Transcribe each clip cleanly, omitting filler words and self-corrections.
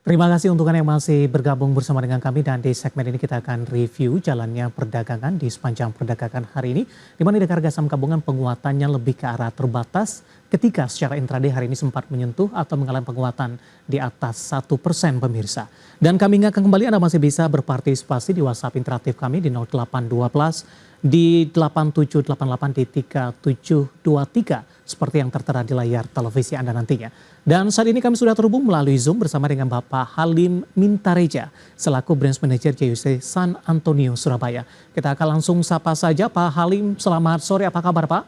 Terima kasih untuk Anda yang masih bergabung bersama dengan kami dan di segmen ini kita akan review jalannya perdagangan di sepanjang perdagangan hari ini di mana indeks harga saham gabungan penguatannya lebih ke arah terbatas ketika secara intraday hari ini sempat menyentuh atau mengalami penguatan di atas 1% pemirsa. Dan kami ingatkan kembali Anda masih bisa berpartisipasi di WhatsApp interaktif kami di 0812 di 8788 di 3723 seperti yang tertera di layar televisi Anda nantinya. Dan saat ini kami sudah terhubung melalui Zoom bersama dengan Bapak Halim Mintareja selaku Branch Manager JUC San Antonio Surabaya. Kita akan langsung sapa saja Pak Halim. Selamat sore, apa kabar Pak?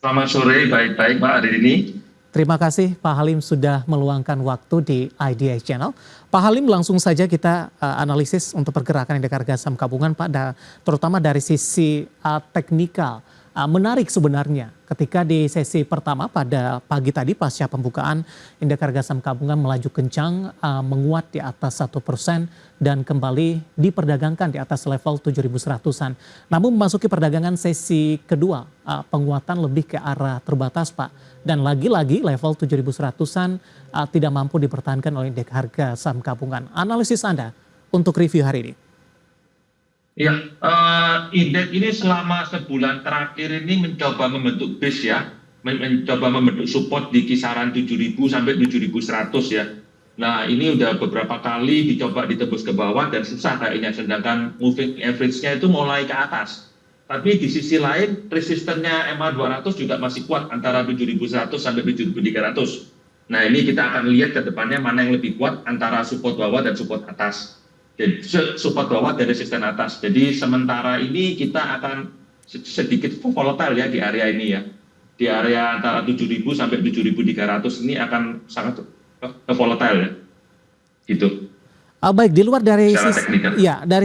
Selamat sore, baik-baik Pak hari ini. Terima kasih Pak Halim sudah meluangkan waktu di IDX Channel. Pak Halim, langsung saja kita analisis untuk pergerakan indeks harga saham gabungan Pak, terutama dari sisi teknikal. Menarik sebenarnya ketika di sesi pertama pada pagi tadi pasca pembukaan indeks harga saham gabungan melaju kencang, menguat di atas 1% dan kembali diperdagangkan di atas level 7.100-an. Namun memasuki perdagangan sesi kedua, penguatan lebih ke arah terbatas Pak. Dan lagi-lagi level 7.100-an tidak mampu dipertahankan oleh indeks harga saham gabungan. Analisis Anda untuk review hari ini. Ya, indeks ini selama sebulan terakhir ini mencoba membentuk base ya, mencoba membentuk support di kisaran 7.000 sampai 7.100 ya. Nah ini udah beberapa kali dicoba ditembus ke bawah dan susah kayaknya, sedangkan moving average-nya itu mulai ke atas. Tapi di sisi lain resistennya MA200 juga masih kuat antara 7.100 sampai 7.300. Nah ini kita akan lihat ke depannya mana yang lebih kuat antara support bawah dan support atas. Jadi support bawah dan resisten atas. Jadi sementara ini kita akan sedikit volatile ya di area ini ya. Di area antara 7.000 sampai 7.300 ini akan sangat volatile ya. Gitu. Baik, di luar dari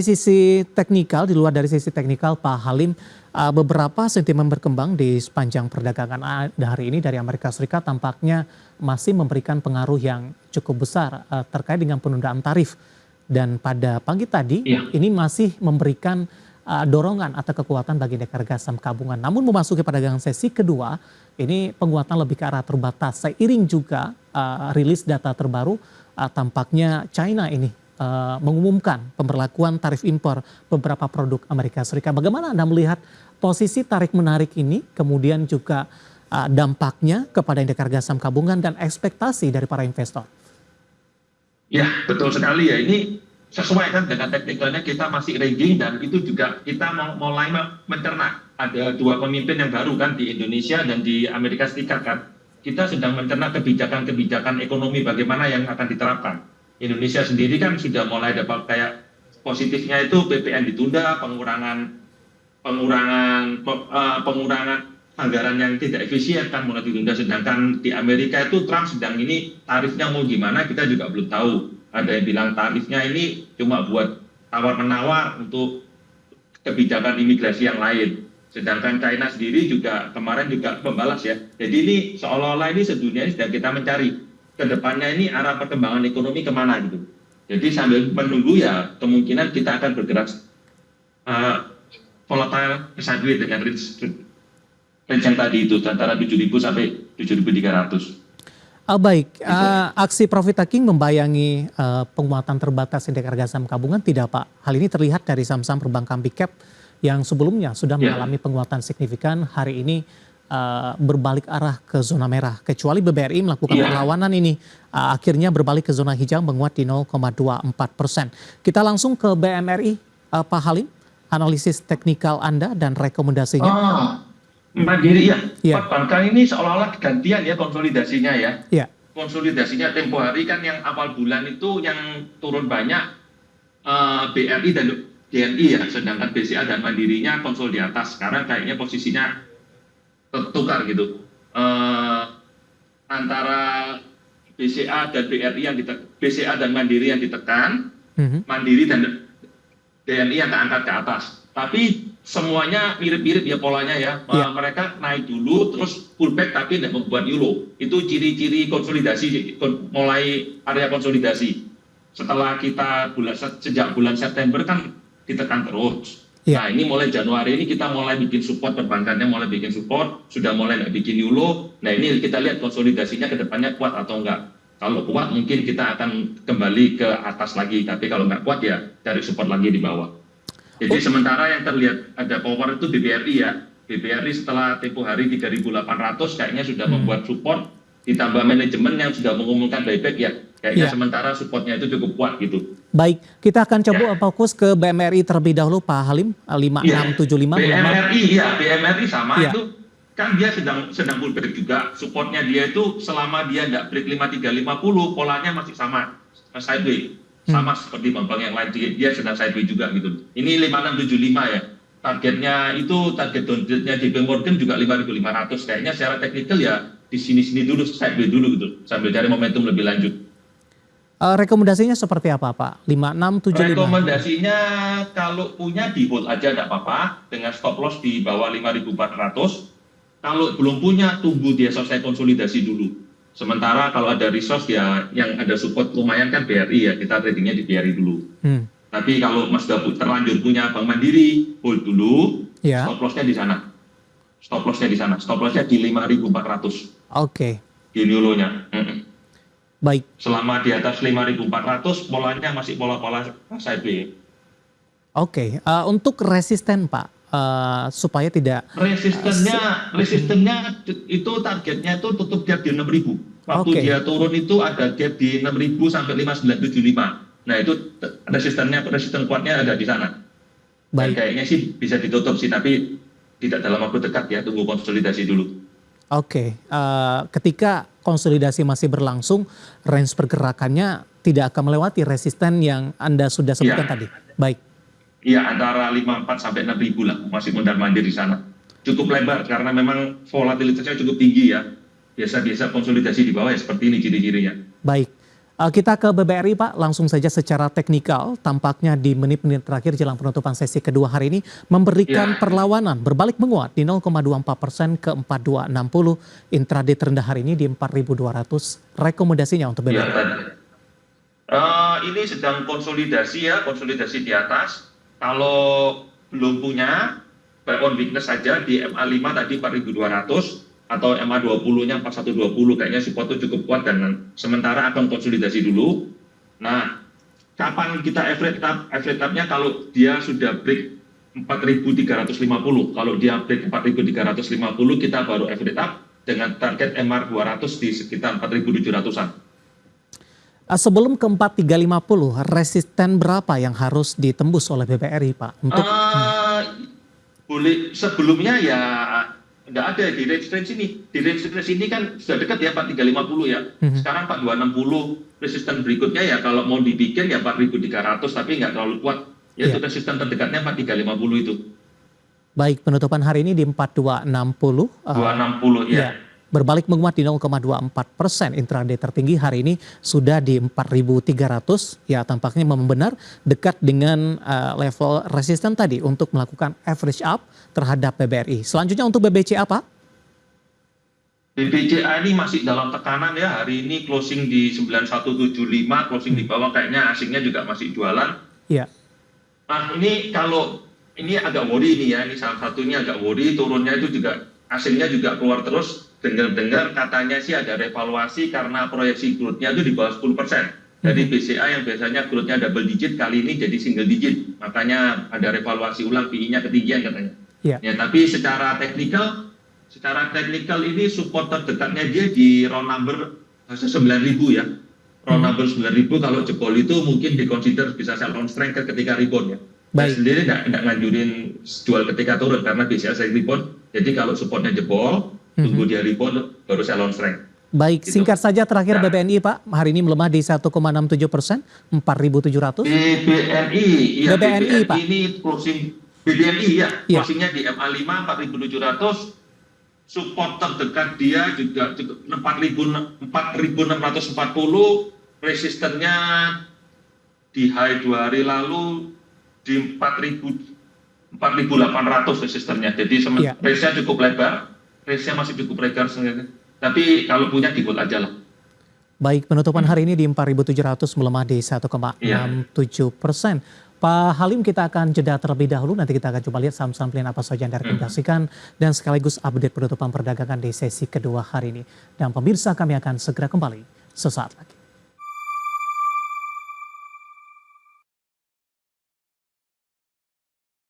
sisi teknikal, di luar dari sisi teknikal Pak Halim, beberapa sentimen berkembang di sepanjang perdagangan hari ini dari Amerika Serikat tampaknya masih memberikan pengaruh yang cukup besar terkait dengan penundaan tarif. Dan pada pagi tadi ini masih memberikan dorongan atau kekuatan bagi indeks harga saham gabungan. Namun memasuki perdagangan sesi kedua ini penguatan lebih ke arah terbatas. Seiring juga rilis data terbaru tampaknya China ini mengumumkan pemberlakuan tarif impor beberapa produk Amerika Serikat. Bagaimana Anda melihat posisi tarik menarik ini, kemudian juga dampaknya kepada indeks harga saham gabungan dan ekspektasi dari para investor? Ya, betul sekali ya. Ini sesuai kan dengan teknikalnya, kita masih ranking dan itu juga kita mulai mencerna. Ada dua pemimpin yang baru kan di Indonesia dan di Amerika Serikat kan. Kita sedang mencerna kebijakan-kebijakan ekonomi bagaimana yang akan diterapkan. Indonesia sendiri kan sudah mulai dapat kayak positifnya itu PPN ditunda, pengurangan anggaran yang tidak efisien kan mulai ditunda, sedangkan di Amerika itu Trump sedang ini tarifnya mau gimana kita juga belum tahu. Ada yang bilang tarifnya ini cuma buat tawar-menawar untuk kebijakan imigrasi yang lain. Sedangkan China sendiri juga kemarin juga membalas ya. Jadi ini seolah-olah ini sedunia ini sedang kita mencari ke depannya ini arah perkembangan ekonomi kemana gitu. Jadi sambil menunggu ya kemungkinan kita akan bergerak volatile sideways dengan range yang tadi itu antara 7.000 sampai 7.300. Baik, aksi profit taking membayangi penguatan terbatas indeks harga saham gabungan tidak Pak? Hal ini terlihat dari saham-saham perbankan big cap yang sebelumnya sudah mengalami penguatan signifikan, hari ini berbalik arah ke zona merah. Kecuali BBRI melakukan perlawanan ini, akhirnya berbalik ke zona hijau menguat di 0,24%. Kita langsung ke BMRI, Pak Halim, analisis teknikal Anda dan rekomendasinya. Mandiri ya, perbankan ini seolah-olah gantian ya konsolidasinya ya. Konsolidasinya tempo hari kan yang awal bulan itu yang turun banyak BRI dan DNI ya, sedangkan BCA dan Mandirinya konsol di atas. Sekarang kayaknya posisinya tertukar gitu. Antara BCA dan BRI yang BCA dan Mandiri yang ditekan, Mandiri dan DNI yang keangkat ke atas. Tapi semuanya mirip-mirip ya polanya ya. Mereka naik dulu terus pullback tapi tidak membuat YOLO. Itu ciri-ciri konsolidasi, mulai area konsolidasi. Setelah kita sejak bulan September kan ditekan terus. Nah ini mulai Januari ini kita mulai bikin support, perbankannya mulai bikin support, sudah mulai nggak bikin YOLO. Nah ini kita lihat konsolidasinya ke depannya kuat atau enggak. Kalau kuat mungkin kita akan kembali ke atas lagi, tapi kalau nggak kuat ya cari support lagi di bawah. Jadi sementara yang terlihat ada power itu BBRI ya. BBRI setelah tempo hari 3.800 kayaknya sudah membuat support, ditambah manajemen yang sudah mengumumkan buyback ya. Kayaknya sementara supportnya itu cukup kuat gitu. Baik, kita akan coba fokus ke BMRI terlebih dahulu Pak Halim, 5675. BMRI ya, BMRI sama itu kan dia sedang pullback juga. Supportnya dia itu selama dia nggak break 5350, polanya masih sama, sideways. Sama seperti bank yang lain, dia sedang sideways juga gitu. Ini 5675 ya. Targetnya itu, target downtrade-nya JP Morgan juga 5.500. Kayaknya secara teknikal ya di sini-sini dulu, sideways dulu gitu. Sambil cari momentum lebih lanjut. Rekomendasinya seperti apa Pak? 5675. Rekomendasinya kalau punya di hold aja nggak apa-apa. Dengan stop loss di bawah 5.400. Kalau belum punya, tunggu dia selesai konsolidasi dulu. Sementara kalau ada resource ya yang ada support lumayan kan BRI ya, kita tradingnya di BRI dulu. Tapi kalau Mas Gabut terlanjur punya Bank Mandiri, hold dulu, stop loss-nya di sana. Stop loss-nya di sana, stop loss-nya di 5.400. Oke. Di Niulo-nya. Baik. Selama di atas 5.400, polanya masih pola-pola sideways. Oke, untuk resisten Pak, supaya tidak resistennya itu targetnya itu tutup gap di 6.000. Waktu dia turun itu ada gap di 6.000 sampai 5.975. Nah itu resisten kuatnya ada di sana. Dan kayaknya sih bisa ditutup sih, tapi tidak dalam waktu dekat ya, tunggu konsolidasi dulu. Oke, ketika konsolidasi masih berlangsung, range pergerakannya tidak akan melewati resisten yang Anda sudah sebutkan tadi. Baik. Iya, antara 54 sampai 6.000 lah, masih mondar-mandir di sana. Cukup lebar karena memang volatilitasnya cukup tinggi ya. Biasa-biasa konsolidasi di bawah ya seperti ini ciri-cirinya. Baik, kita ke BBRI Pak, langsung saja secara teknikal, tampaknya di menit-menit terakhir jelang penutupan sesi kedua hari ini memberikan perlawanan, berbalik menguat di 0,24% ke 4260, intraday terendah hari ini di 4.200. Rekomendasinya untuk BBRI? Ini sedang konsolidasi ya, konsolidasi di atas. Kalau belum punya, buy on weakness saja di MA5 tadi 4.200 atau MA20-nya 4120, kayaknya support itu cukup kuat dan sementara akan konsolidasi dulu. Nah, kapan kita average up-nya kalau dia sudah break 4.350. Kalau dia break 4.350 kita baru average up dengan target MA200 di sekitar 4.700-an. Sebelum ke 4350, resisten berapa yang harus ditembus oleh BBRI Pak? Untuk boleh sebelumnya ya nggak ada di range ini. Di range ini kan sudah dekat ya 4350 ya. Sekarang 4260. Resisten berikutnya ya kalau mau dibikin ya 4.300 tapi nggak terlalu kuat. Ya itu resisten terdekatnya 4350 itu. Baik, penutupan hari ini di 4260. 260 ya. Berbalik menguat di 0,24%, intraday tertinggi hari ini sudah di 4.300, ya tampaknya memang benar dekat dengan level resisten tadi untuk melakukan average up terhadap BBRI. Selanjutnya untuk BBCA Pak? BBCA ini masih dalam tekanan ya, hari ini closing di 9175, closing di bawah, kayaknya asingnya juga masih jualan. Iya. Nah ini kalau, ini agak worry ini ya, ini salah satunya agak worry, turunnya itu juga, asingnya juga keluar terus. Dengar-dengar katanya sih ada revaluasi karena proyeksi growth-nya itu di bawah 10%. Jadi BCA yang biasanya growth-nya double digit kali ini jadi single digit. Makanya ada revaluasi ulang PI-nya ketinggian katanya. Ya, tapi secara teknikal ini support terdekatnya dia di round number 9.000 ya. Round number 9.000 kalau jebol itu mungkin dikonsider bisa sell on strength ketika rebound ya. Saya sendiri nggak nganjurin jual ketika turun karena BCA sering rebound. Jadi kalau supportnya jebol, tunggu dia rebound baru sell on strength. Baik, gitu. Singkat saja terakhir BBNI Pak, hari ini melemah di 1,67%, 4.700. BBNI Pak. Ini closing BBNI ya, closingnya di MA5 4.700, support terdekat dia juga 4.640, resistennya di high 2 hari lalu di 4.800 resistennya, jadi range-nya cukup lebar. Range-nya masih cukup lebar sebenarnya. Tapi kalau punya di hold aja lah. Baik, penutupan hari ini di 4.700 melemah di 1,67%. Pak Halim, kita akan jeda terlebih dahulu. Nanti kita akan coba lihat saham-saham pilihan apa saja yang direkomendasikan dan sekaligus update penutupan perdagangan di sesi kedua hari ini. Dan pemirsa, kami akan segera kembali sesaat lagi.